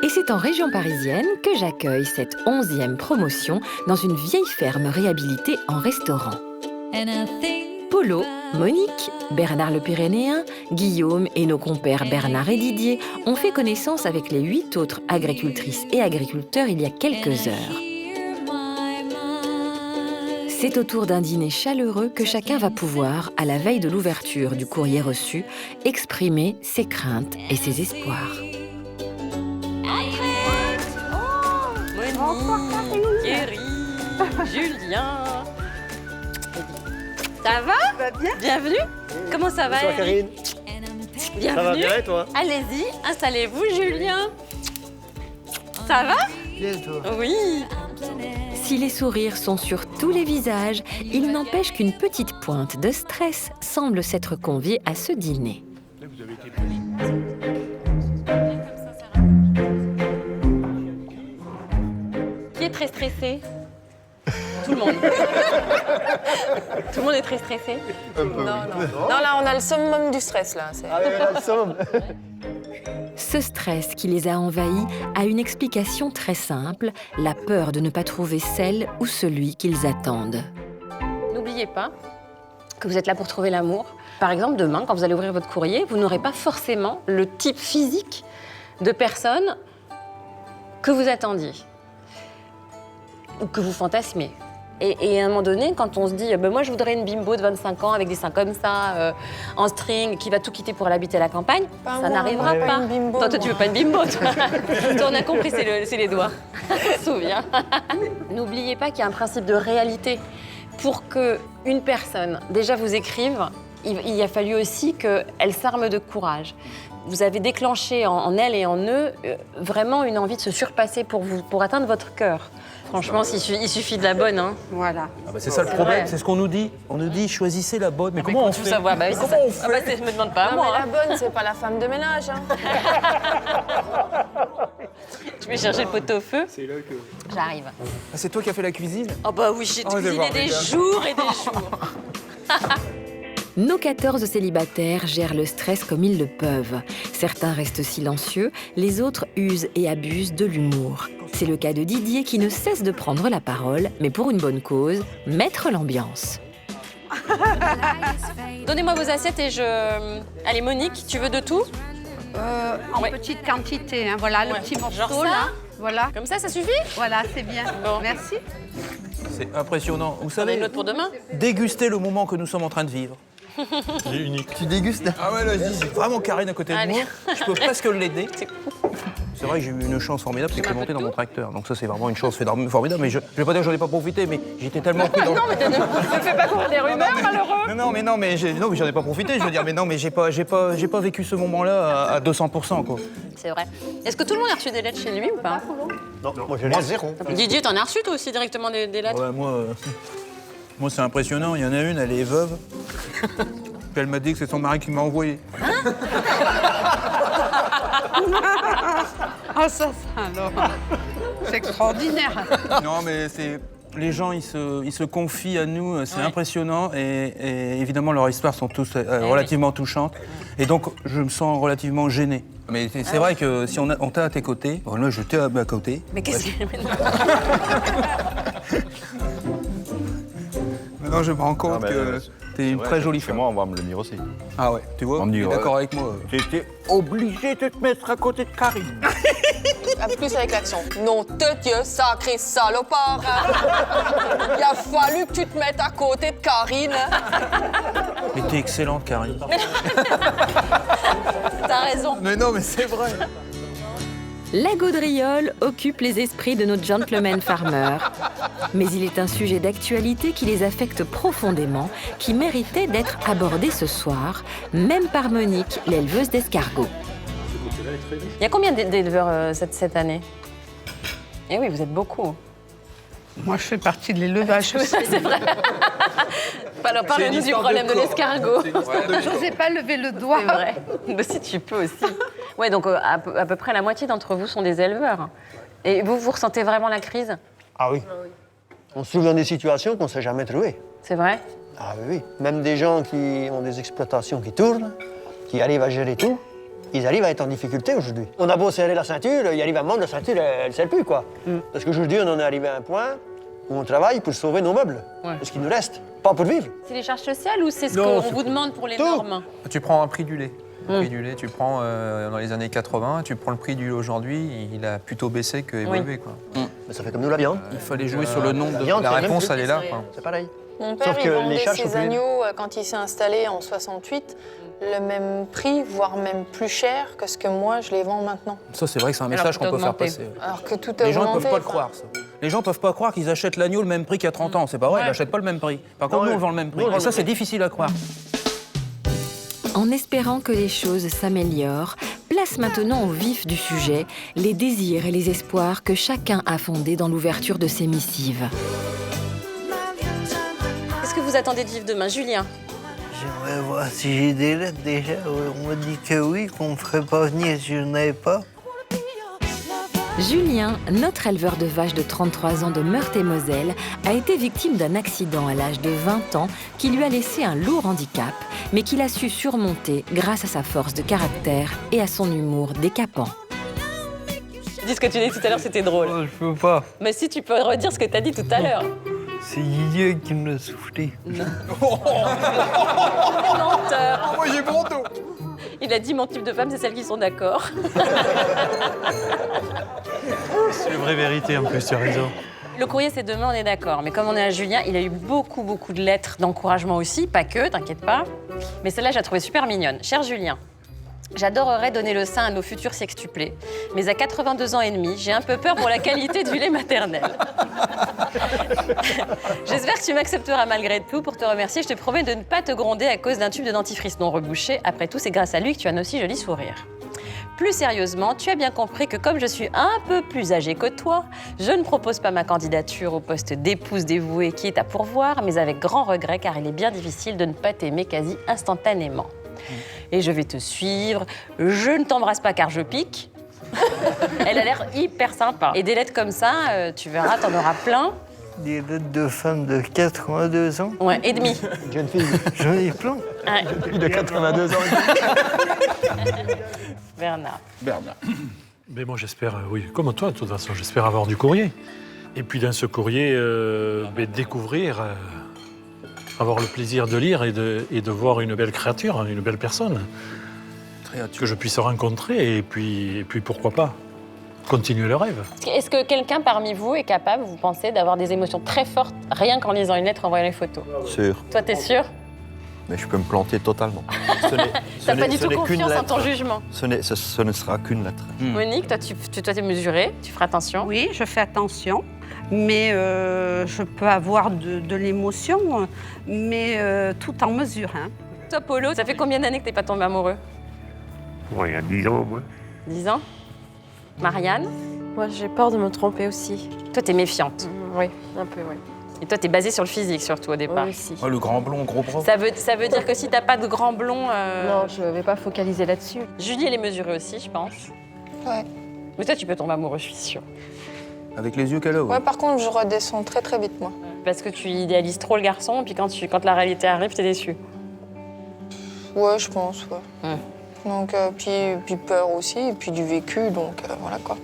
Et c'est en région parisienne que j'accueille cette 11e promotion dans une vieille ferme réhabilitée en restaurant. Polo, Monique, Bernard le Pyrénéen, Guillaume et nos compères Bernard et Didier ont fait connaissance avec les 8 autres agricultrices et agriculteurs il y a quelques heures. C'est autour d'un dîner chaleureux que chacun va pouvoir, à la veille de l'ouverture du courrier reçu, exprimer ses craintes et ses espoirs. Thierry, Julien. Ça va? Bien. Bienvenue. Comment ça va? Bonsoir Karine. Bienvenue. Ça va bien et toi? Allez-y, installez-vous Julien. Ça va? Bien toi. Oui. Si les sourires sont sur tous les visages, il n'empêche qu'une petite pointe de stress semble s'être conviée à ce dîner. Qui est très stressé? Tout le monde. Tout le monde est très stressé? Non, là, on a le summum du stress, là. Ah ouais, là, le somme. Ce stress qui les a envahis a une explication très simple, la peur de ne pas trouver celle ou celui qu'ils attendent. N'oubliez pas que vous êtes là pour trouver l'amour. Par exemple, demain, quand vous allez ouvrir votre courrier, vous n'aurez pas forcément le type physique de personne que vous attendiez ou que vous fantasmez. Et à un moment donné, quand on se dit « moi, je voudrais une bimbo de 25 ans avec des seins comme ça, en string, qui va tout quitter pour aller habiter à la campagne », ça n'arrivera pas. Une bimbo, Toi, tu veux pas une bimbo, toi. Toi, on a compris, c'est les doigts. On se souvient. N'oubliez pas qu'il y a un principe de réalité. Pour qu'une personne, déjà, vous écrive, il a fallu aussi qu'elle s'arme de courage. Vous avez déclenché en elle et en eux vraiment une envie de se surpasser pour atteindre votre cœur. Franchement, il suffit de la bonne, hein. Voilà. Ah bah c'est ça le problème, c'est ce qu'on nous dit. On nous dit choisissez la bonne. Mais comment on fait? Savoir, bah oui, Comment on fait? Ah bah, je me demande pas à Non, moi. mais la bonne, c'est pas la femme de ménage, hein. Tu vais chercher le pot-au-feu? C'est là que... J'arrive. Ah, c'est toi qui as fait la cuisine? Oh bah oui, j'ai Oh, je vais cuisiné voir, des regarde. jours et des jours. Nos 14 célibataires gèrent le stress comme ils le peuvent. Certains restent silencieux, les autres usent et abusent de l'humour. C'est le cas de Didier qui ne cesse de prendre la parole, mais pour une bonne cause, mettre l'ambiance. Donnez-moi vos assiettes et je... Allez, Monique, tu veux de tout? En Ouais. petite quantité, hein. Voilà, Ouais. le petit morceau, Genre ça là. Voilà, Comme ça suffit? voilà, c'est bien. Bon. Merci. C'est impressionnant. Vous On a une savez, autre pour demain? déguster le moment que nous sommes en train de vivre. C'est unique. Tu dégustes? Ah ouais, là, je dis, c'est vraiment Karine à côté de Allez. moi. Je peux presque l'aider. C'est C'est vrai que j'ai eu une chance formidable, c'est que Tu j'ai m'as monté fait dans mon tout tracteur. Donc ça, c'est vraiment une chance formidable. Mais je vais pas dire que j'en ai pas profité, mais j'étais tellement pris dans... Ne fais pas courir des rumeurs, malheureux. Non, mais j'en ai pas profité. Je veux dire, mais non, mais j'ai pas vécu ce moment-là à 200%, quoi. C'est vrai. Est-ce que tout le monde a reçu des lettres chez lui ou pas? Non, moi j'ai l'air zéro. Didier, t'en as reçu toi aussi directement des lettres? Ouais, moi, c'est impressionnant. Il y en a une, elle est veuve. Puis elle m'a dit que c'est son mari qui m'a envoyé. Ah, ça, alors. C'est extraordinaire. Non, mais c'est... Les gens, ils se confient à nous, c'est Ouais. impressionnant. Et évidemment, leurs histoires sont tous relativement touchantes. Et donc, je me sens relativement gêné. Mais c'est vrai que si on t'a à tes côtés, bon, là, je t'ai à ma côté. Mais qu'est-ce que... Maintenant, je me rends compte que t'es une très jolie femme. Moi, on va me le dire aussi. Ah ouais, tu vois, On me dit, tu es ouais. d'accord avec moi. J'étais obligé de te mettre à côté de Karine. Plus avec l'action. Non, te Dieu, sacré salopard. Il a fallu que tu te mettes à côté de Karine. Mais t'es excellente, Karine. T'as raison. Mais non, mais c'est vrai. La gaudriole occupe les esprits de nos gentlemen farmers. Mais il est un sujet d'actualité qui les affecte profondément, qui méritait d'être abordé ce soir, même par Monique, l'éleveuse d'escargots. Il y a combien d'éleveurs cette année? Eh oui, vous êtes beaucoup. Moi, je fais partie de l'élevage aussi. C'est vrai. Alors, parle-nous du problème de l'escargot. Je n'osais pas lever le doigt. C'est vrai. Mais si tu peux aussi. Ouais, donc à peu près la moitié d'entre vous sont des éleveurs. Et vous ressentez vraiment la crise? Ah oui. On se souvient des situations qu'on ne s'est jamais trouvées. C'est vrai? Ah oui, oui. Même des gens qui ont des exploitations qui tournent, qui arrivent à gérer tout, ils arrivent à être en difficulté aujourd'hui. On a beau serrer la ceinture, il arrive un moment, la ceinture, elle ne serre plus, quoi. Parce qu'aujourd'hui, on en est arrivé à un point où on travaille pour sauver nos meubles, ce qui nous reste, pas pour vivre. C'est les charges sociales ou c'est ce qu'on vous demande pour les normes? Tu prends un prix du lait. Le prix du lait, tu prends dans les années 80, tu prends le prix du lait aujourd'hui, il a plutôt baissé que évolué. Quoi. Mais ça fait comme nous la viande. Il fallait jouer sur le nombre de... viande, La c'est même réponse, plus. elle est là. Quoi. C'est pareil. Mon père, Sauf il que les vendait charges sont ses plus agneaux quand il s'est installé en 68, le même prix, voire même plus cher que ce que moi, je les vends maintenant. Ça, c'est vrai que c'est un message qu'on peut faire passer. Alors que tout a Les gens ne augmenté. peuvent pas le croire, ça. Les gens ne peuvent pas croire qu'ils achètent l'agneau le même prix qu'il y a 30 ans. C'est pas vrai, ils n'achètent pas le même prix. Par contre, nous, on vend le même prix. Et ça, c'est difficile à croire. En espérant que les choses s'améliorent, place maintenant au vif du sujet les désirs et les espoirs que chacun a fondés dans l'ouverture de ces missives. Qu'est-ce que vous attendez de vivre demain, Julien? J'aimerais voir si j'ai des lettres déjà. On m'a dit que oui, qu'on me ferait pas venir si je n'avais pas. Julien, notre éleveur de vaches de 33 ans de Meurthe-et-Moselle, a été victime d'un accident à l'âge de 20 ans qui lui a laissé un lourd handicap, mais qu'il a su surmonter grâce à sa force de caractère et à son humour décapant. Dis ce que tu dis tout à l'heure, c'était drôle. Oh, je peux pas. Mais si tu peux redire ce que tu as dit tout à l'heure. C'est Dieu qui me l'a soufflé. Menteur. Moi, j'ai bon dos. Il a dit mon type de femme, c'est celles qui sont d'accord. C'est une vraie vérité en plus, tu as raison. Le courrier, c'est demain, on est d'accord. Mais comme on est à Julien, il a eu beaucoup de lettres d'encouragement aussi, pas que, t'inquiète pas. Mais celle-là, je la trouvais super mignonne. Cher Julien, j'adorerais donner le sein à nos futurs sextuplés. Mais à 82 ans et demi, j'ai un peu peur pour la qualité du lait maternel. J'espère que tu m'accepteras malgré tout. Pour te remercier, je te promets de ne pas te gronder à cause d'un tube de dentifrice non rebouché. Après tout, c'est grâce à lui que tu as un aussi joli sourire. Plus sérieusement, tu as bien compris que comme je suis un peu plus âgée que toi, je ne propose pas ma candidature au poste d'épouse dévouée qui est à pourvoir, mais avec grand regret car il est bien difficile de ne pas t'aimer quasi instantanément. Et je vais te suivre, je ne t'embrasse pas car je pique. Elle a l'air hyper sympa. Et des lettres comme ça, tu verras, t'en auras plein. Des lettres de femmes de 82 ans. Ouais, et demi. Jeune fille. J'en ai plein. Fille de 82 ans. Bernard. Mais moi j'espère, oui, comme toi de toute façon, j'espère avoir du courrier. Et puis dans ce courrier, découvrir, avoir le plaisir de lire et de voir une belle créature, une belle personne. Que je puisse rencontrer et puis pourquoi pas continuer le rêve. Est-ce que quelqu'un parmi vous est capable, vous pensez, d'avoir des émotions très fortes rien qu'en lisant une lettre, en voyant les photos? Sûr. Toi, t'es sûr? Mais je peux me planter totalement. T'as pas du tout confiance en ton jugement? Ce ne sera qu'une lettre. Monique, toi, t'es mesurée, tu feras attention. Oui, je fais attention, mais je peux avoir de l'émotion, mais tout en mesure. Hein. Toi, Polo, ça fait combien d'années que t'es pas tombé amoureux? Ouais, il y a 10 ans, moi. 10 ans. Marianne? Moi, j'ai peur de me tromper aussi. Toi, t'es méfiante. Oui, un peu, oui. Et toi, t'es basée sur le physique, surtout, au départ. Oui, aussi. Oh, le grand blond, gros bras. Ça veut dire que si t'as pas de grand blond... Non, je vais pas focaliser là-dessus. Julie, elle est mesurée aussi, je pense. Ouais. Mais toi, tu peux tomber amoureux, je suis sûre. Avec les yeux qu'elle a, Ouais, par contre, je redescends très très vite, moi. Parce que tu idéalises trop le garçon, et puis quand la réalité arrive, t'es déçue. Ouais, je pense, ouais. Donc, puis peur aussi, et puis du vécu, donc voilà quoi.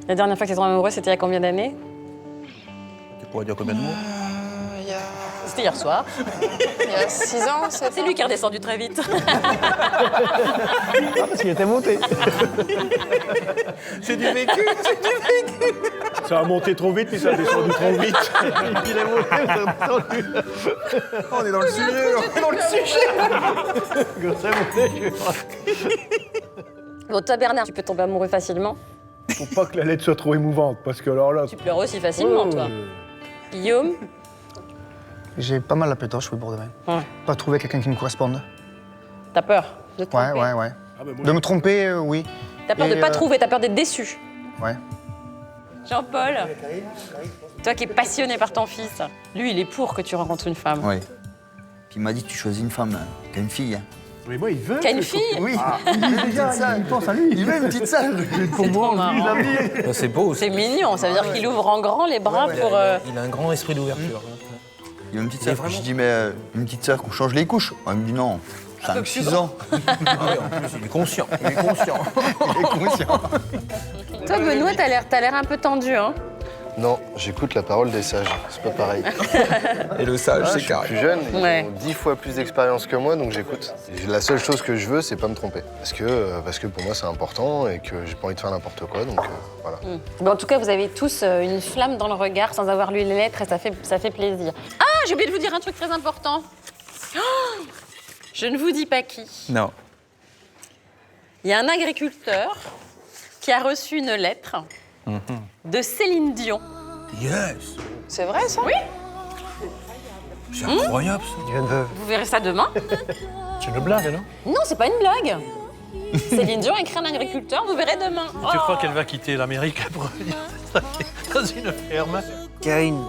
La dernière fois que t'es tombée amoureuse, c'était il y a combien d'années? Tu pourrais dire combien de mots? C'était hier soir. Il y a 6 ans, c'est lui qui est redescendu très vite. Parce qu'il était monté. C'est du vécu, c'est du vécu. Ça a monté trop vite, puis ça a descendu trop vite. Il est monté, il est redescendu. On est dans le sujet, on est dans le sujet. Quand ça montait, je vais Bon, toi, Bernard, tu peux tomber amoureux facilement? Faut pas que la lettre soit trop émouvante, parce que alors là... Tu pleures aussi facilement, toi. Guillaume? J'ai pas mal la pétoche, oui, pour demain. Ouais. Pas trouver quelqu'un qui me corresponde. T'as peur de te tromper? Ouais. De me tromper, oui. T'as peur de pas trouver, t'as peur d'être déçu? Ouais. Jean-Paul, toi qui es passionné par ton fils, lui, il est pour que tu rencontres une femme. Oui. Puis il m'a dit tu choisis une femme qui a une fille. Mais moi, il veut. Qu'a une fille? Oui. Il dit déjà, il pense à lui. Il veut une petite sœur. C'est trop marrant. C'est beau. C'est mignon, ça veut dire qu'il ouvre en grand les bras pour... Il a un grand esprit d'ouverture. Il y a une petite sœur. Je dis, mais une petite sœur qu'on change les couches. Elle me dit non, 5-6 ans. Ah oui, en plus, il est conscient. Il est conscient. Il est conscient. Toi, Benoît, t'as l'air un peu tendu, hein? Non, j'écoute la parole des sages, c'est pas pareil. Et le sage, c'est carré. Je suis plus jeune, ils Ouais. ont 10 fois plus d'expérience que moi, donc j'écoute. Et la seule chose que je veux, c'est pas me tromper. Parce que pour moi, c'est important et que j'ai pas envie de faire n'importe quoi, donc voilà. Bon, en tout cas, vous avez tous une flamme dans le regard sans avoir lu les lettres et ça fait plaisir. Ah, j'ai oublié de vous dire un truc très important. Oh, je ne vous dis pas qui. Non. Il y a un agriculteur qui a reçu une lettre de Céline Dion. Yes. C'est vrai, ça? Oui. C'est incroyable, ça. Vous verrez ça demain. C'est une blague, non? Non, c'est pas une blague. Céline Dion a écrit un agriculteur, vous verrez demain. Et tu crois qu'elle va quitter l'Amérique pour venir dans une ferme? Karine.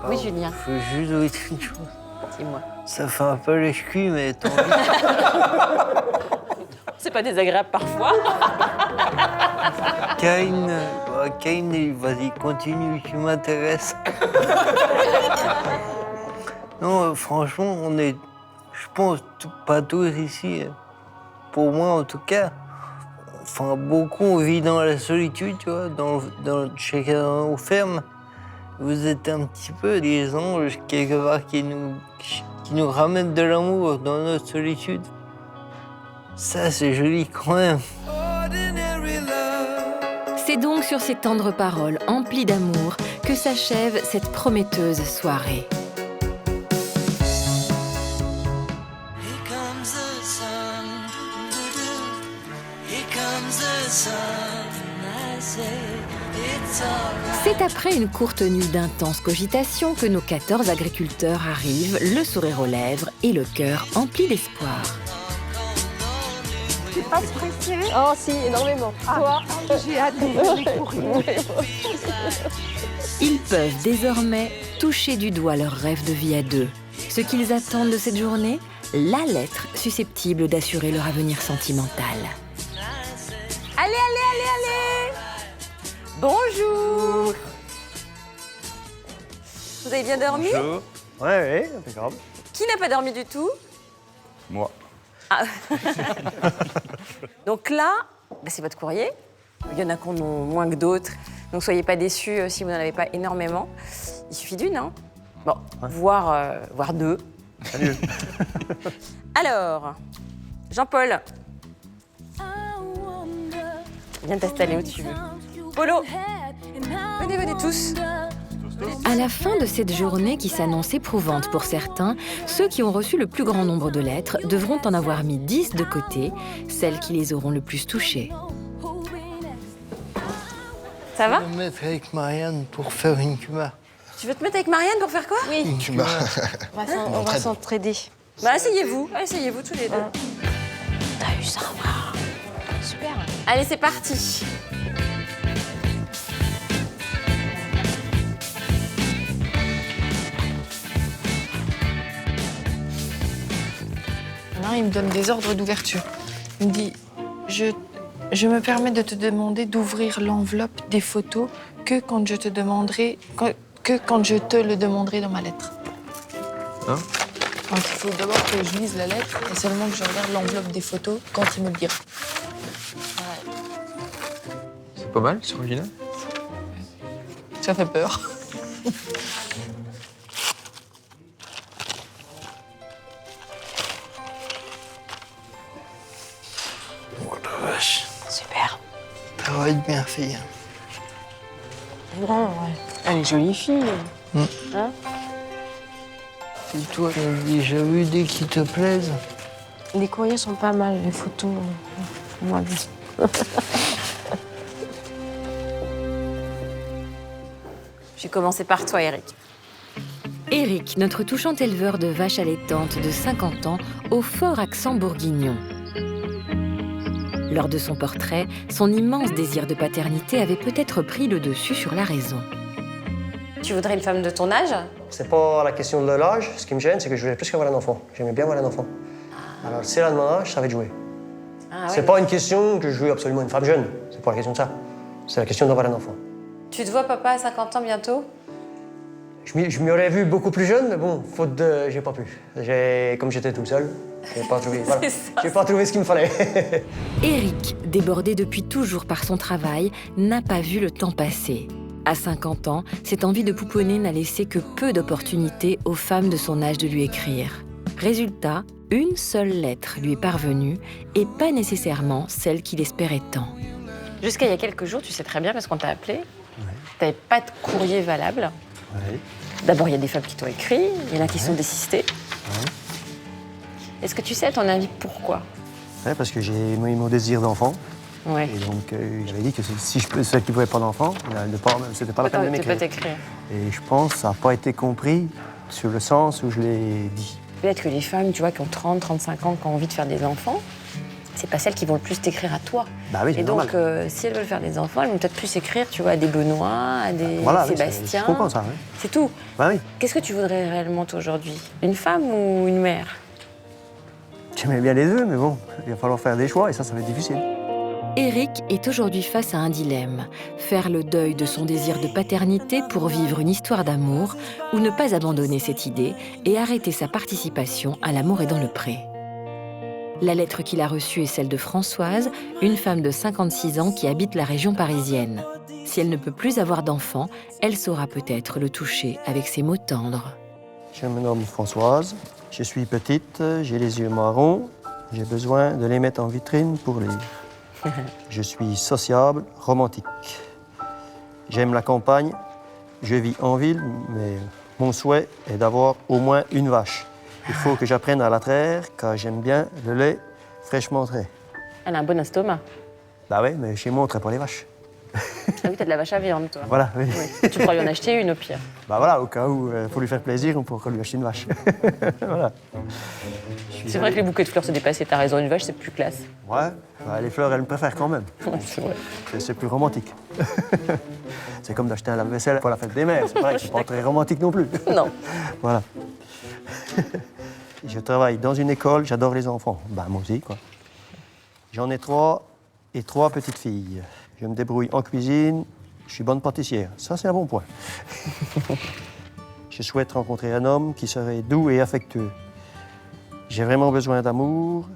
Oui, Julien. Faut juste vous dire une chose. Dis-moi. Ça fait un peu les culs, mais tant pis. C'est pas désagréable parfois. Karine, vas-y, continue, tu m'intéresses. Non, franchement, on est, je pense, pas tous ici, pour moi en tout cas, enfin, beaucoup on vit dans la solitude, tu vois, chacun dans nos fermes. Vous êtes un petit peu des anges, quelque part, qui nous ramènent de l'amour dans notre solitude. Ça, c'est joli quand même. C'est donc sur ces tendres paroles emplies d'amour que s'achève cette prometteuse soirée. C'est après une courte nuit d'intense cogitation que nos 14 agriculteurs arrivent, le sourire aux lèvres et le cœur empli d'espoir. T'es pas stressée? Oh si, énormément. Toi? J'ai hâte de courir. Ils peuvent désormais toucher du doigt leur rêve de vie à deux. Ce qu'ils attendent de cette journée, la lettre susceptible d'assurer leur avenir sentimental. Allez, allez, allez, allez! Bonjour! Vous avez bien dormi? Bonjour. Ouais, impeccable. Qui n'a pas dormi du tout? Moi. Ah. Donc là, c'est votre courrier. Il y en a qui en ont moins que d'autres. Donc soyez pas déçus si vous n'en avez pas énormément. Il suffit d'une, hein? Bon, voire deux. Salut. Alors, Jean-Paul. Viens t'installer où tu veux. Polo. Venez tous. À la fin de cette journée qui s'annonce éprouvante pour certains, ceux qui ont reçu le plus grand nombre de lettres devront en avoir mis 10 de côté, celles qui les auront le plus touchées. Ça va? Je vais me mettre avec Marianne pour faire une cuma. Tu veux te mettre avec Marianne pour faire quoi? Oui. Une cuma. On va s'entraider. Bah asseyez-vous tous les deux. T'as eu ça, waouh. Super. Allez, c'est parti. Non, il me donne des ordres d'ouverture. Il me dit, je me permets de te demander d'ouvrir l'enveloppe des photos que quand je te le demanderai dans ma lettre. Hein? Donc il faut d'abord que je lise la lettre et seulement que je regarde l'enveloppe des photos quand il me le dira. C'est pas mal, c'est original. Ça fait peur. Oh la vache. Super. Ça va être bien fait. Non, ouais. Elle est jolie fille. Hein? Et toi, t'as déjà vu des qui te plaisent? Les courriers sont pas mal, les photos. Moi, Je vais commencer par toi, Eric. Eric, notre touchant éleveur de vaches allaitantes de 50 ans, au fort accent bourguignon. Lors de son portrait, son immense désir de paternité avait peut-être pris le dessus sur la raison. Tu voudrais une femme de ton âge? C'est pas la question de l'âge. Ce qui me gêne, c'est que je voulais plus qu'avoir un enfant. J'aimais bien avoir un enfant. Alors, si elle a de mon âge, ça va être joué. Ah, C'est pas une question que je veux absolument une femme jeune. C'est pas la question de ça. C'est la question d'avoir un enfant. Tu te vois papa à 50 ans bientôt? Je m'y aurais vu beaucoup plus jeune, mais bon, faute de... j'ai pas pu. Comme j'étais tout seul, j'ai pas trouvé, voilà. J'ai pas trouvé ce qu'il me fallait. Éric, débordé depuis toujours par son travail, n'a pas vu le temps passer. À 50 ans, cette envie de pouponner n'a laissé que peu d'opportunités aux femmes de son âge de lui écrire. Résultat, une seule lettre lui est parvenue et pas nécessairement celle qu'il espérait tant. Jusqu'à il y a quelques jours, tu sais très bien parce qu'on t'a appelé, tu n'avais pas de courrier valable. Ouais. D'abord, il y a des femmes qui t'ont écrit, il y en a qui sont désistées. Ouais. Est-ce que tu sais, à ton avis, pourquoi? Ouais, parce que j'ai mon désir d'enfant. Ouais. Et donc, j'avais dit que si je peux, celle qui ne pouvait pas d'enfant, c'était pas la peine de m'écrire. Et je pense que ça n'a pas été compris sur le sens où je l'ai dit. Peut-être que les femmes, tu vois, qui ont 30, 35 ans, qui ont envie de faire des enfants, c'est pas celles qui vont le plus t'écrire à toi. Bah oui, et donc, si elles veulent faire des enfants, elles vont peut-être plus écrire, tu vois, à des Benoît, à des Sébastien. Je comprends ça, oui. C'est tout. Bah oui. Qu'est-ce que tu voudrais réellement, toi, aujourd'hui? Une femme ou une mère? J'aimais bien les deux, mais bon, il va falloir faire des choix et ça va être difficile. Éric est aujourd'hui face à un dilemme. Faire le deuil de son désir de paternité pour vivre une histoire d'amour ou ne pas abandonner cette idée et arrêter sa participation à L'amour est dans le pré. La lettre qu'il a reçue est celle de Françoise, une femme de 56 ans qui habite la région parisienne. Si elle ne peut plus avoir d'enfant, elle saura peut-être le toucher avec ses mots tendres. Je me nomme Françoise, je suis petite, j'ai les yeux marrons, j'ai besoin de les mettre en vitrine pour lire. Je suis sociable, romantique. J'aime la campagne, je vis en ville, mais mon souhait est d'avoir au moins une vache. Il faut que j'apprenne à la traire, car j'aime bien le lait fraîchement trait. Elle a un bon estomac. Bah ouais, mais chez moi, on ne traite pas les vaches. Ah oui, t'as de la vache à viande, toi. Voilà, oui. Tu pourrais lui en acheter une, au pire. Bah voilà, au cas où il faut lui faire plaisir, on pourra lui acheter une vache. Voilà. C'est vrai que les bouquets de fleurs, c'est dépassé. T'as raison, une vache, c'est plus classe. Ouais, bah, les fleurs, elles me préfèrent quand même. C'est vrai. C'est plus romantique. C'est comme d'acheter un lave-vaisselle pour la fête des mères. C'est pareil, c'est pas très romantique non plus. Non. Voilà. Je travaille dans une école, j'adore les enfants. Bah moi aussi, quoi. J'en ai 3 et 3 petites filles. Je me débrouille en cuisine, je suis bonne pâtissière. Ça, c'est un bon point. Je souhaite rencontrer un homme qui serait doux et affectueux. J'ai vraiment besoin d'amour.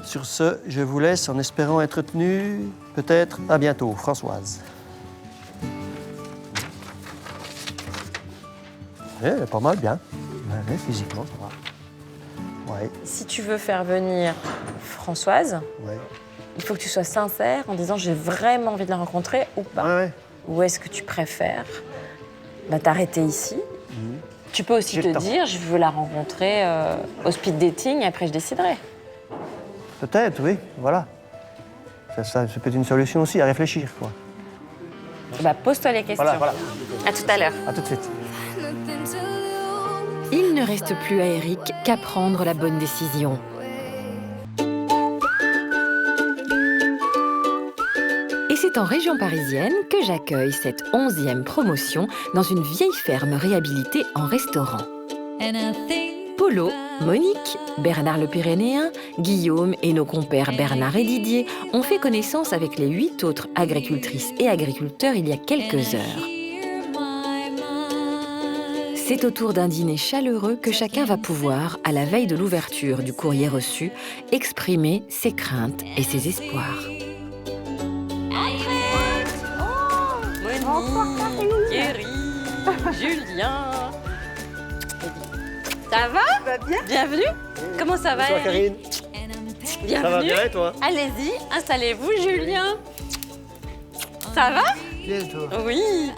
Sur ce, je vous laisse en espérant être tenu. Peut-être à bientôt, Françoise. Pas mal, bien. Ouais, physiquement, ça va. Ouais. Si tu veux faire venir Françoise, il faut que tu sois sincère en disant j'ai vraiment envie de la rencontrer ou pas. Ou est-ce que tu préfères t'arrêter ici? Tu peux aussi te dire je veux la rencontrer au speed dating et après je déciderai. Peut-être, oui, voilà. Ça peut être une solution aussi à réfléchir, quoi. Pose-toi les questions. Voilà. À tout à l'heure. À tout de suite. Il ne reste plus à Éric qu'à prendre la bonne décision. Et c'est en région parisienne que j'accueille cette 11e promotion dans une vieille ferme réhabilitée en restaurant. Polo, Monique, Bernard le Pyrénéen, Guillaume et nos compères Bernard et Didier ont fait connaissance avec les 8 autres agricultrices et agriculteurs il y a quelques heures. C'est au tour d'un dîner chaleureux que chacun va pouvoir, à la veille de l'ouverture du courrier reçu, exprimer ses craintes et ses espoirs. Thierry, Julien. Ça va? Bien. Bienvenue. Comment ça va? Bonsoir, Karine. Bienvenue. Ça va bien et toi? Allez-y, installez-vous, Julien. Ça va? Bien, toi? Oui.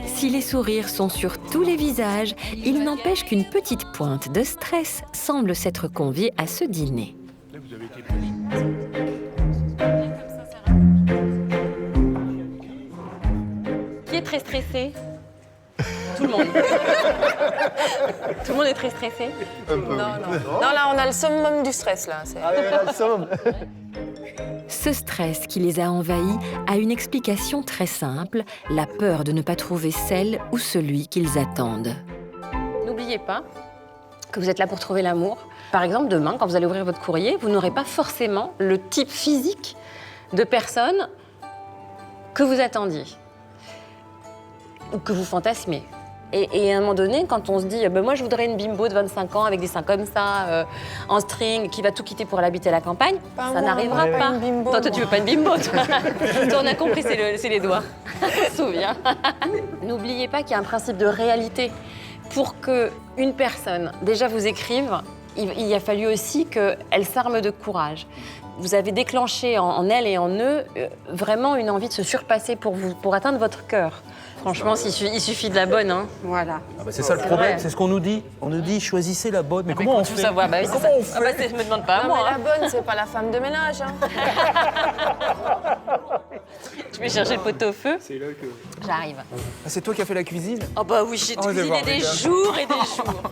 Si les sourires sont sur tous les visages, il n'empêche qu'une petite pointe de stress semble s'être conviée à ce dîner. Qui est très stressé? Tout le monde. Tout le monde est très stressé? Non, là, on a le summum du stress, là. Ah oui, on a le summum. Ce stress qui les a envahis a une explication très simple, la peur de ne pas trouver celle ou celui qu'ils attendent. N'oubliez pas que vous êtes là pour trouver l'amour. Par exemple, demain, quand vous allez ouvrir votre courrier, vous n'aurez pas forcément le type physique de personne que vous attendiez ou que vous fantasmez. Et à un moment donné, quand on se dit moi je voudrais une bimbo de 25 ans avec des seins comme ça, en string, qui va tout quitter pour aller habiter à la campagne, ça n'arrivera pas. Une bimbo, toi, tu veux pas une bimbo, toi. Toi, on a compris, c'est les doigts. Je me souviens. N'oubliez pas qu'il y a un principe de réalité. Pour qu'une personne déjà vous écrive, il a fallu aussi qu'elle s'arme de courage. Vous avez déclenché en elle et en eux vraiment une envie de se surpasser pour atteindre votre cœur. Franchement, il suffit de la bonne. Hein. Voilà. Ah bah c'est ça le problème, c'est ce qu'on nous dit. On nous dit choisissez la bonne. Mais comment on fait? Savoir, bah oui, comment on fait? Je me demande pas à Non, moi. mais la bonne, c'est pas la femme de ménage. Hein. Je vais chercher le pot-au-feu. C'est là que... J'arrive. Ah, c'est toi qui as fait la cuisine? Oh bah oui, j'ai cuisiné des jours et des jours.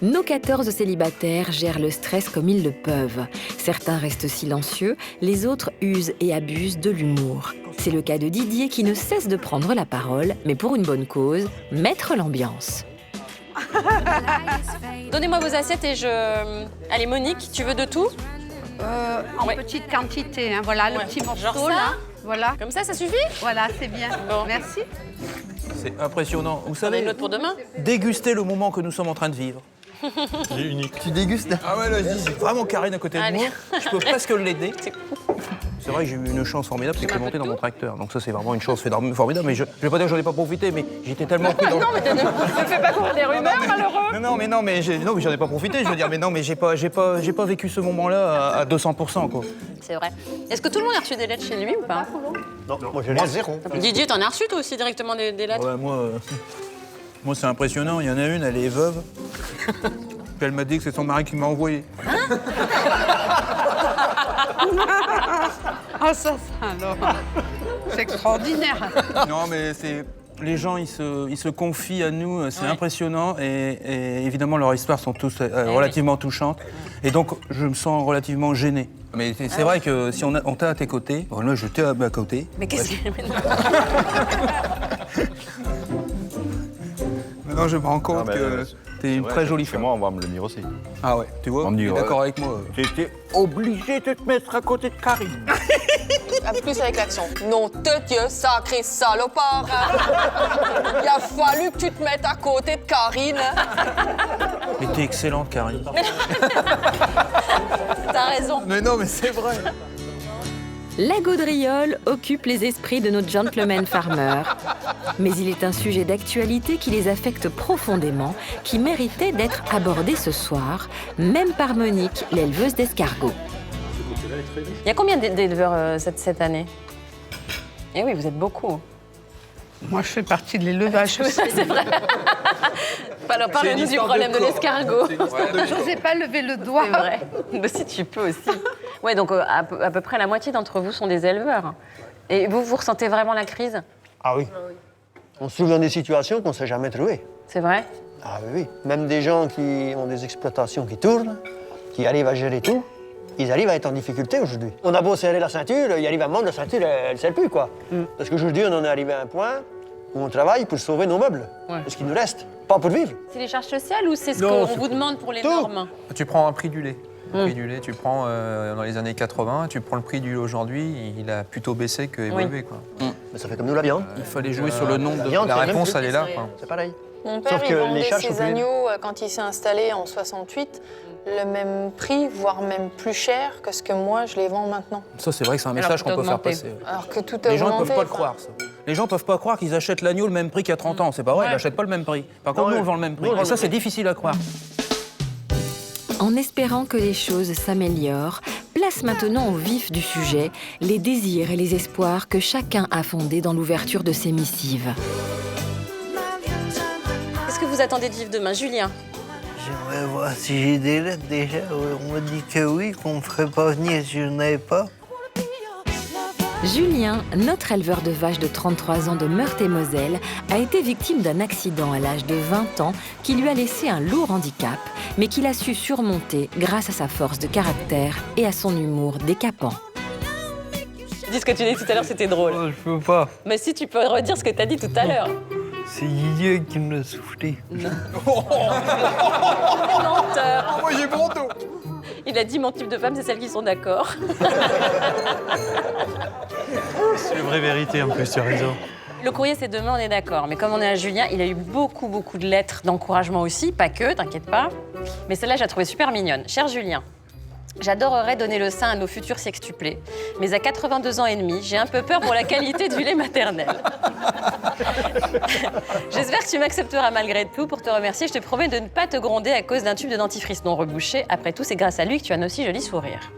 Nos 14 célibataires gèrent le stress comme ils le peuvent. Certains restent silencieux, les autres usent et abusent de l'humour. C'est le cas de Didier qui ne cesse de prendre la parole, mais pour une bonne cause, mettre l'ambiance. Donnez-moi vos assiettes et je... Allez, Monique, tu veux de tout? En petite quantité, hein. Voilà le petit morceau Genre ça là. Voilà. Comme ça suffit? Voilà, c'est bien. Bon. Merci. C'est impressionnant. Vous On a savez, une autre pour demain? déguster le moment que nous sommes en train de vivre. Il est unique. Tu dégustes là? Ah ouais, là, j'ai vraiment Karine à côté de Allez. moi. Je peux presque l'aider. C'est C'est vrai que j'ai eu une chance formidable, c'est qu'elle est montée dans mon tracteur. Donc ça, c'est vraiment une chance formidable. Mais je vais pas dire que j'en ai pas profité, mais j'étais tellement pris dans... Non, mais ne fais pas courir des rumeurs, malheureux. Non, mais j'en ai pas profité. Je veux dire, mais non, mais j'ai pas vécu ce moment-là à 200%, quoi. C'est vrai. Est-ce que tout le monde a reçu des lettres chez lui ou pas? Non, moi j'ai zéro. Didier, t'en as reçu toi aussi directement des lettres? Ouais, moi, c'est impressionnant. Il y en a une, elle est veuve. Puis elle m'a dit que c'est son mari qui m'a envoyé. Ah ça alors. C'est extraordinaire. Non, mais c'est... Les gens, ils se confient à nous, c'est impressionnant. Et évidemment, leurs histoires sont tous relativement touchantes. Et donc, je me sens relativement gêné. Mais c'est vrai que si on t'a à tes côtés, voilà, je t'ai à ma côté. Mais qu'est-ce qu'il y a maintenant? Maintenant, je me rends compte que t'es une très jolie femme. Moi, on va me le dire aussi. Ah ouais, tu vois, tu es d'accord avec moi. J'étais obligé de te mettre à côté de Karine. Plus avec l'action. Non, Dieu, sacré salopard. Il a fallu que tu te mettes à côté de Karine. Mais t'es excellente, Karine. T'as raison. Mais non, mais c'est vrai. La gaudriole occupe les esprits de nos gentlemen farmers. Mais il est un sujet d'actualité qui les affecte profondément, qui méritait d'être abordé ce soir, même par Monique, l'éleveuse d'escargots. Il y a combien d'éleveurs cette année? Eh oui, vous êtes beaucoup. Moi, je fais partie de l'élevage. C'est vrai. Alors, parlez-nous du problème de l'escargot. Je n'osais pas lever le doigt. C'est vrai. Mais si tu peux aussi. Ouais, donc à peu près la moitié d'entre vous sont des éleveurs. Et vous ressentez vraiment la crise? Ah oui. On se trouve dans des situations qu'on ne s'est jamais trouvées. C'est vrai? Ah oui. Même des gens qui ont des exploitations qui tournent, qui arrivent à gérer tout, ils arrivent à être en difficulté aujourd'hui. On a beau serrer la ceinture, il arrive un moment, la ceinture, elle ne serre plus, quoi. Parce qu'aujourd'hui, on en est arrivé à un point où on travaille pour sauver nos meubles, ce qui nous reste, pas pour vivre. C'est les charges sociales ou c'est ce qu'on vous demande pour les normes? Tu prends un prix du lait. Prix du lait, tu prends dans les années 80, tu prends le prix du lait aujourd'hui, il a plutôt baissé que évolué. Quoi. Mais ça fait comme nous la viande. Il fallait jouer sur le nombre de... La réponse, elle est là. C'est pareil. Mon père, Sauf il que vendait les charges ses sont plus- agneaux quand il s'est installé en 68, le même prix, voire même plus cher que ce que moi je les vends maintenant. Ça, c'est vrai que c'est un message qu'on peut faire passer. Alors que tout a Les gens ne augmenté. peuvent pas le croire, ça. Les gens ne peuvent pas croire qu'ils achètent l'agneau le même prix qu'il y a 30 ans. C'est pas vrai, ils n'achètent pas le même prix. Par contre, nous, on vend le même prix. Et ça, c'est difficile à croire. En espérant que les choses s'améliorent, place maintenant au vif du sujet, les désirs et les espoirs que chacun a fondés dans l'ouverture de ses missives. Qu'est-ce que vous attendez de vivre demain, Julien? J'aimerais voir si j'ai des lettres déjà. On m'a dit que oui, qu'on me ferait pas venir si je n'avais pas. Julien, notre éleveur de vaches de 33 ans de Meurthe-et-Moselle, a été victime d'un accident à l'âge de 20 ans qui lui a laissé un lourd handicap, mais qu'il a su surmonter grâce à sa force de caractère et à son humour décapant. Dis ce que tu dis tout à l'heure, c'était drôle. Oh, je peux pas. Mais si tu peux redire ce que tu as dit tout à l'heure. C'est Didier qui me l'a soufflé. Menteur. Moi, j'ai bon dos. Il a dit mon type de femme, c'est celles qui sont d'accord. C'est la vraie vérité en plus, tu as raison. Le courrier, c'est demain, on est d'accord. Mais comme on est à Julien, il a eu beaucoup de lettres d'encouragement aussi. Pas que, t'inquiète pas. Mais celle-là, je la trouvais super mignonne. Cher Julien, j'adorerais donner le sein à nos futurs sextuplés. Mais à 82 ans et demi, j'ai un peu peur pour la qualité du lait maternel. J'espère que tu m'accepteras malgré tout. Pour te remercier, je te promets de ne pas te gronder à cause d'un tube de dentifrice non rebouché. Après tout, c'est grâce à lui que tu as un aussi joli sourire.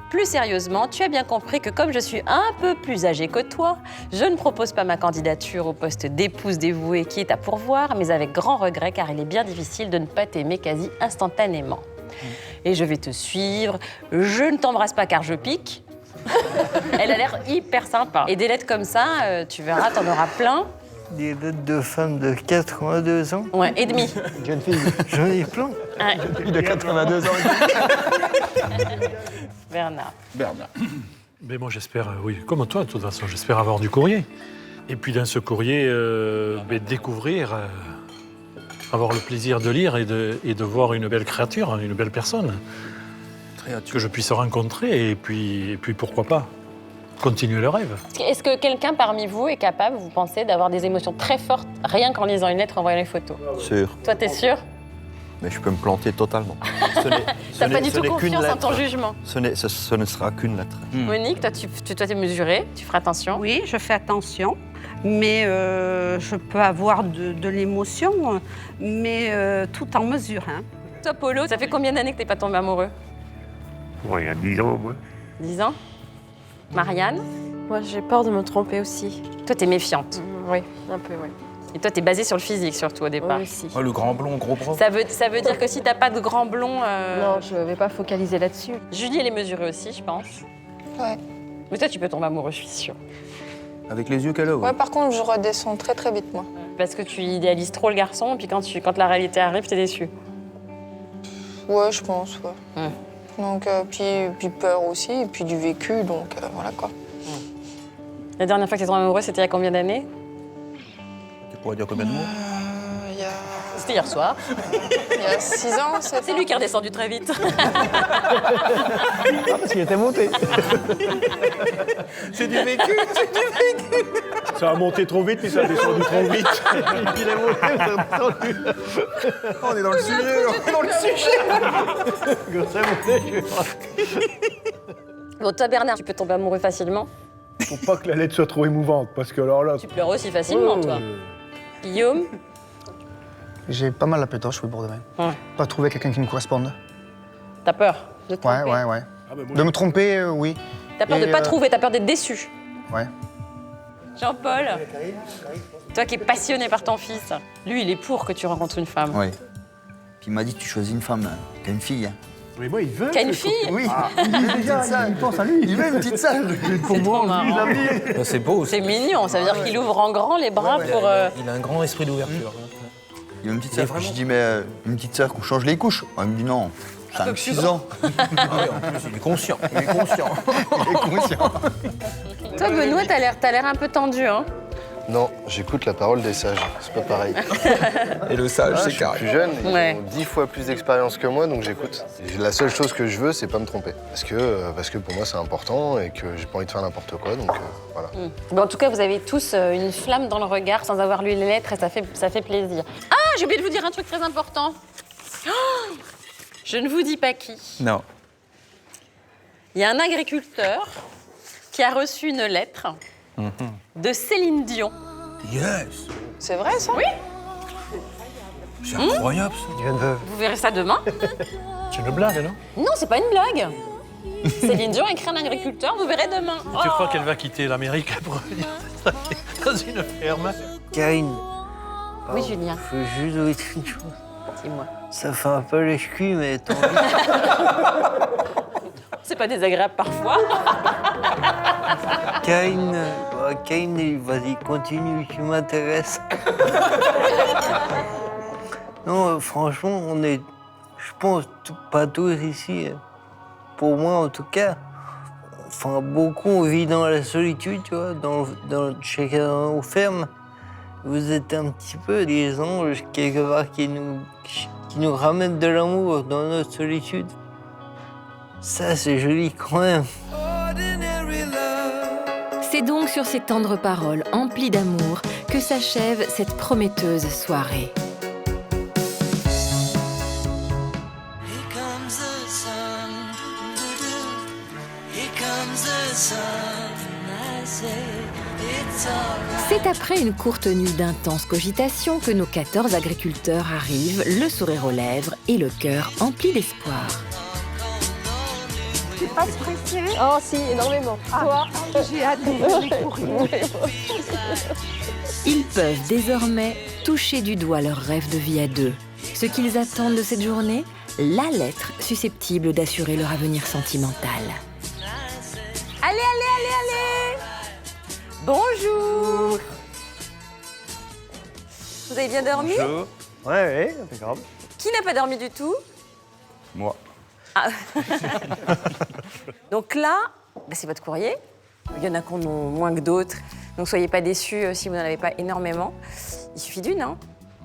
Plus sérieusement, tu as bien compris que comme je suis un peu plus âgée que toi, je ne propose pas ma candidature au poste d'épouse dévouée qui est à pourvoir, mais avec grand regret car il est bien difficile de ne pas t'aimer quasi instantanément. Et je vais te suivre, je ne t'embrasse pas car je pique. Elle a l'air hyper sympa. Et des lettres comme ça, tu verras, t'en auras plein. Des lettres de femmes de 82 ans. Ouais, et demi. Jeune fille. J'en ai plein. Fille de 82 ans. Bernard. Mais moi j'espère, oui, comme toi de toute façon, j'espère avoir du courrier. Et puis dans ce courrier, découvrir, avoir le plaisir de lire et de voir une belle créature, une belle personne. Que je puisse rencontrer et puis pourquoi pas continuer le rêve. Est-ce que quelqu'un parmi vous est capable, vous pensez, d'avoir des émotions très fortes rien qu'en lisant une lettre, en voyant les photos? Sûr. Toi, t'es sûr? Mais je peux me planter totalement. T'as pas du tout confiance en ton jugement? Ce ne sera qu'une lettre. Monique, toi, t'es mesurée, tu feras attention? Oui, je fais attention, mais je peux avoir de l'émotion, mais tout en mesure. Hein. Toi, Polo, ça fait combien d'années que t'es pas tombé amoureux? Ouais, il y a 10 ans, moi. 10 ans? Marianne? Moi, j'ai peur de me tromper aussi. Toi, t'es méfiante? Oui, un peu, oui. Et toi, t'es basée sur le physique, surtout, au départ? Oui, aussi. Oh, le grand blond, gros bras. Ça veut dire que si t'as pas de grand blond... Non, je vais pas focaliser là-dessus. Julie, elle est mesurée aussi, je pense. Ouais. Mais toi, tu peux tomber amoureux, je suis sûre. Avec les yeux qu'elle a, Ouais, par contre, je redescends très vite, moi. Parce que tu idéalises trop le garçon, et puis quand la réalité arrive, t'es déçue. Ouais, je pense, ouais. Donc, puis peur aussi, et puis du vécu, donc voilà quoi. La dernière fois que t'es tombée amoureux, c'était il y a combien d'années? Tu pourrais dire combien de mots? C'était hier soir. Il y a 6 ans, 7 ans. C'est lui qui est redescendu très vite. Parce qu'il était monté. C'est du vécu, c'est du vécu. Ça a monté trop vite, puis ça a descendu trop vite. Il est monté, il est descendu. On est dans le sujet, on est dans le sujet. Quand ça montait, je vais Bon, toi, Bernard, tu peux tomber amoureux facilement? Faut pas que la lettre soit trop émouvante, parce que alors là... Tu pleures aussi facilement, toi. Guillaume? J'ai pas mal la pétoche, oui, pour demain. Ouais. Pas trouver quelqu'un qui me corresponde. T'as peur de te tromper? Ouais. De me tromper, oui. T'as peur de pas trouver, t'as peur d'être déçu. Ouais. Jean-Paul, toi qui es passionné par ton fils, lui, il est pour que tu rencontres une femme. Oui. Puis il m'a dit, tu choisis une femme, t'as une fille. Hein. Mais moi, il veut. Qu'a une fille? Oui. Il pense à lui. Il veut une petite sœur. Pour moi, lui, Ça, c'est beau. C'est mignon, ça veut dire qu'il ouvre en grand les bras pour... Il a un grand esprit d'ouverture. Il a une petite sœur. Je dis, mais une petite sœur qu'on change les couches. Il me dit non, 5-6 ans. Ah ouais, en plus, il est conscient. Il est conscient. Il est conscient. Toi, Benoît, t'as l'air un peu tendu, hein? Non, j'écoute la parole des sages, c'est pas pareil. Et le sage, Je c'est suis carré. plus jeune, ils Ouais. ont 10 fois plus d'expérience que moi, donc j'écoute. La seule chose que je veux, c'est pas me tromper. Parce que pour moi, c'est important et que j'ai pas envie de faire n'importe quoi, donc voilà. Bon, en tout cas, vous avez tous une flamme dans le regard sans avoir lu les lettres et ça fait plaisir. Ah, j'ai oublié de vous dire un truc très important. Oh, je ne vous dis pas qui. Non. Il y a un agriculteur qui a reçu une lettre de Céline Dion. Yes. C'est vrai, ça? Oui. C'est incroyable, ça. Vous verrez ça demain. C'est une blague, non? Non, c'est pas une blague. Céline Dion a écrit un agriculteur, vous verrez demain. Tu crois qu'elle va quitter l'Amérique pour venir dans une ferme? Karine. Oui, Julien. Faut juste vous dire une chose. Dis-moi. Ça fait un peu les culs, mais tant pis. C'est pas désagréable parfois. Karine, vas-y, continue, tu m'intéresses. Non, franchement, on est, je pense, pas tous ici, pour moi en tout cas, enfin, beaucoup on vit dans la solitude, tu vois, chacun dans nos fermes. Vous êtes un petit peu des anges, quelque part, qui nous ramènent de l'amour dans notre solitude. Ça, c'est joli quand même. C'est donc sur ces tendres paroles emplies d'amour que s'achève cette prometteuse soirée. C'est après une courte nuit d'intense cogitation que nos 14 agriculteurs arrivent, le sourire aux lèvres et le cœur empli d'espoir. Tu n'es pas stressée? Oh si, énormément. Toi? J'ai hâte de les courriers. Ils peuvent désormais toucher du doigt leur rêve de vie à deux. Ce qu'ils attendent de cette journée, la lettre susceptible d'assurer leur avenir sentimental. Allez, allez, allez, allez! Bonjour! Vous avez bien dormi? Bonjour. Ouais, impeccable. Qui n'a pas dormi du tout? Moi. Ah. Donc là, c'est votre courrier. Il y en a qui en ont moins que d'autres. Donc soyez pas déçus si vous n'en avez pas énormément. Il suffit d'une, hein?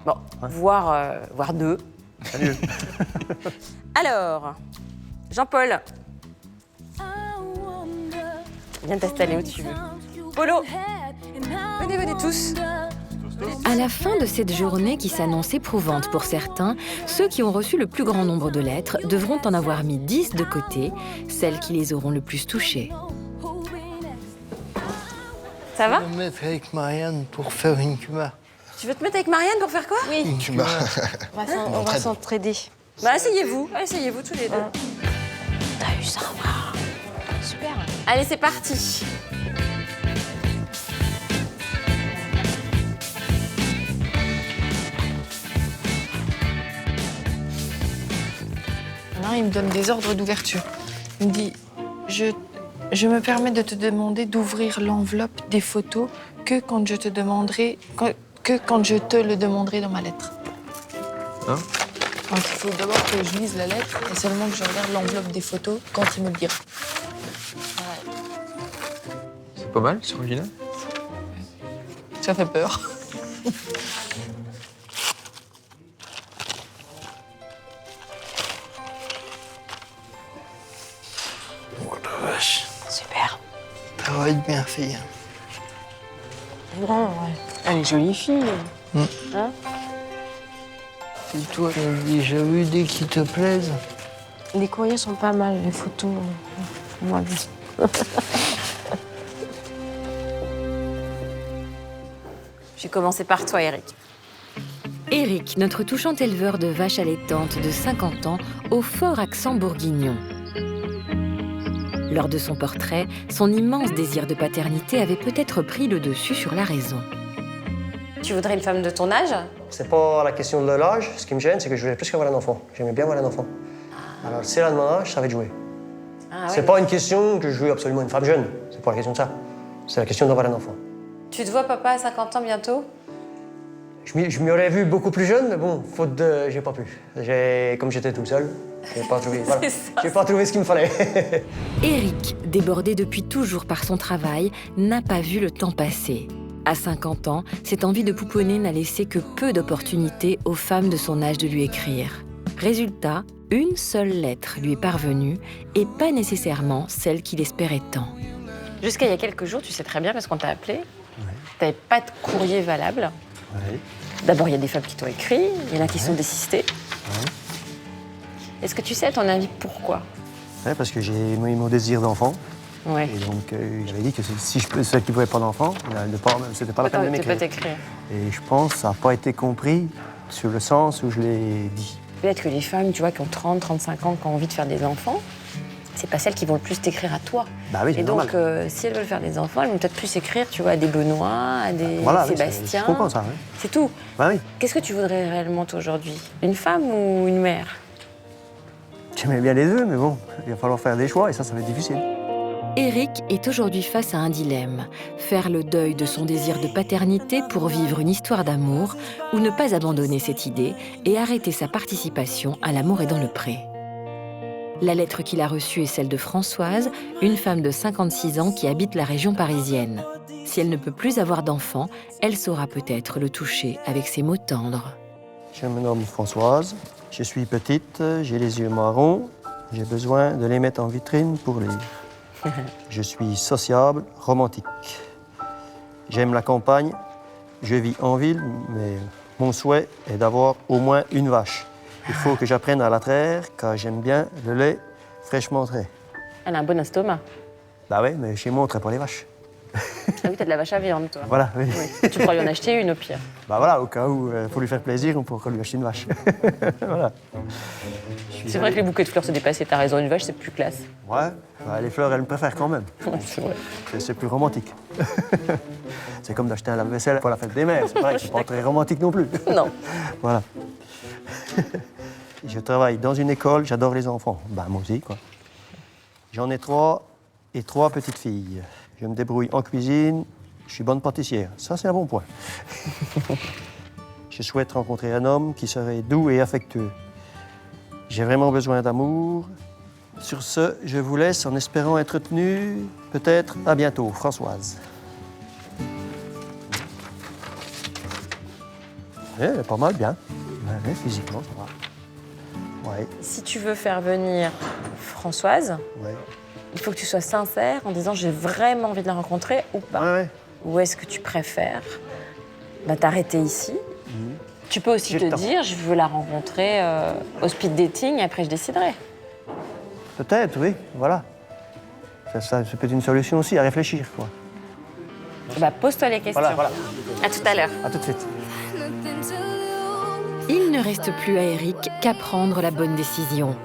Bon, voire deux. Salut. Alors, Jean-Paul. Viens t'installer où tu veux. Polo, venez tous. À la fin de cette journée qui s'annonce éprouvante pour certains, ceux qui ont reçu le plus grand nombre de lettres devront en avoir mis 10 de côté, celles qui les auront le plus touchées. Ça va? Je vais me mettre avec Marianne pour faire une Kuma. Tu veux te mettre avec Marianne pour faire quoi? Oui. Tu m'as. On va s'entraider. Bah asseyez-vous tous les deux. T'as eu ça, waouh. Super. Allez, c'est parti. Là, il me donne des ordres d'ouverture. Il me dit, je me permets de te demander d'ouvrir l'enveloppe des photos que quand je te le demanderai dans ma lettre. Hein? Donc il faut d'abord que je lise la lettre et seulement que je regarde l'enveloppe des photos quand il me le dira. C'est pas mal, c'est original. Ça fait peur. Oh la vache. Super. Ça va être bien fait. Grand, ouais. Elle est jolie fille. Hein? Et toi, tu as déjà vu des qui te plaisent? Les courriers sont pas mal, les photos. Moi bien. Je vais commencer par toi, Eric. Eric, notre touchant éleveur de vaches allaitantes de 50 ans, au fort accent bourguignon. Lors de son portrait, son immense désir de paternité avait peut-être pris le dessus sur la raison. Tu voudrais une femme de ton âge? C'est pas la question de l'âge. Ce qui me gêne, c'est que je voulais plus qu'avoir un enfant. J'aimais bien avoir un enfant. Alors, si elle a de mon âge, ça va être joué. Ah, C'est pas une question que je veux absolument une femme jeune. C'est pas la question de ça. C'est la question d'avoir un enfant. Tu te vois papa à 50 ans bientôt? Je m'y aurais vu beaucoup plus jeune, mais bon, faute de... J'ai pas pu. Comme j'étais tout seul, j'ai pas trouvé... Voilà. J'ai pas trouvé ce qu'il me fallait. Eric, débordé depuis toujours par son travail, n'a pas vu le temps passer. À 50 ans, cette envie de pouponner n'a laissé que peu d'opportunités aux femmes de son âge de lui écrire. Résultat, une seule lettre lui est parvenue, et pas nécessairement celle qu'il espérait tant. Jusqu'à il y a quelques jours, tu sais très bien, parce qu'on t'a appelé, t'avais pas de courrier valable. Ouais. D'abord, il y a des femmes qui t'ont écrit, il y en a qui sont désistées. Est-ce que tu sais, à ton avis, pourquoi? Ouais, parce que j'ai mon désir d'enfant. Ouais. Et donc, j'avais dit que si je peux, celle qui ne pouvait pas d'enfant, c'était pas la peine de m'écrire. Et je pense que ça n'a pas été compris sur le sens où je l'ai dit. Peut-être que les femmes, tu vois, qui ont 30, 35 ans, qui ont envie de faire des enfants, c'est pas celles qui vont le plus t'écrire à toi. Bah oui, c'est normal. Et donc, si elles veulent faire des enfants, elles vont peut-être plus écrire, tu vois, à des Benoît, à des Sébastien. Je comprends ça, oui. C'est tout. Bah oui. Qu'est-ce que tu voudrais réellement, toi, aujourd'hui? Une femme ou une mère? J'aimais bien les deux, mais bon, il va falloir faire des choix et ça va être difficile. Eric est aujourd'hui face à un dilemme. Faire le deuil de son désir de paternité pour vivre une histoire d'amour ou ne pas abandonner cette idée et arrêter sa participation à L'amour est dans le pré. La lettre qu'il a reçue est celle de Françoise, une femme de 56 ans qui habite la région parisienne. Si elle ne peut plus avoir d'enfant, elle saura peut-être le toucher avec ses mots tendres. Je me nomme Françoise, je suis petite, j'ai les yeux marrons, j'ai besoin de les mettre en vitrine pour les... Je suis sociable, romantique. J'aime la campagne, je vis en ville, mais mon souhait est d'avoir au moins une vache. Il faut que j'apprenne à la traire, car j'aime bien le lait fraîchement trait. Elle a un bon estomac. Bah oui, mais chez moi, on traite pas les vaches. Ah oui, t'as de la vache à viande, toi. Voilà, oui. Oui. Tu pourras lui en acheter une, au pire. Bah voilà, au cas où, pour lui faire plaisir, on pourra lui acheter une vache. Voilà. C'est vrai que les bouquets de fleurs se dépassaient. T'as raison, une vache, c'est plus classe. Ouais, bah, les fleurs, elles me préfèrent quand même. Ouais, c'est vrai. C'est plus romantique. C'est comme d'acheter un lave-vaisselle pour la fête des mères. C'est pareil, c'est pas très romantique non plus. Non. Voilà. Je travaille dans une école, j'adore les enfants. Bah moi aussi, quoi. J'en ai 3 et 3 petites filles. Je me débrouille en cuisine, je suis bonne pâtissière. Ça, c'est un bon point. Je souhaite rencontrer un homme qui serait doux et affectueux. J'ai vraiment besoin d'amour. Sur ce, je vous laisse en espérant être tenu. Peut-être à bientôt, Françoise. Eh, pas mal, bien. Ouais, physiquement, ça va. Ouais. Si tu veux faire venir Françoise, Ouais. il faut que tu sois sincère en disant j'ai vraiment envie de la rencontrer ou pas. Ouais. Ou est-ce que tu préfères t'arrêter ici? Tu peux aussi te dire je veux la rencontrer au speed dating et après je déciderai. Peut-être, oui, voilà. Ça peut être une solution aussi à réfléchir, quoi. Bah, pose-toi les questions. Voilà. À tout à l'heure. À tout de suite. Il ne reste plus à Eric qu'à prendre la bonne décision.